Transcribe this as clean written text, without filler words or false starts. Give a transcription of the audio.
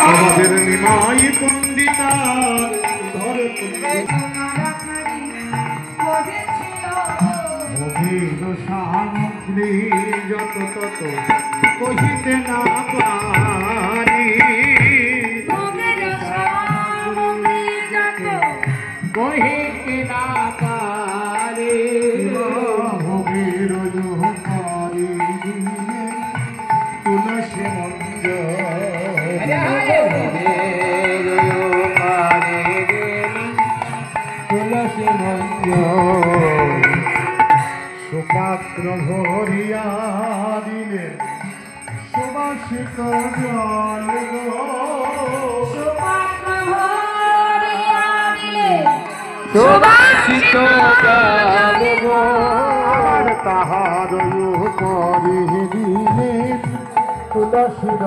আমাদের নিমাই পণ্ডিতার ধরে সামগ্রী যত তত কহিতে না পারি কহিতে না পারি ভোগের পারি তুলসী মঞ্জ তুলসী মঞ্জ সুপাত্র ভরিয়া দিলে সুবাসিত জল সুবাসিত আর তাহার পরি দিলে তুলসীর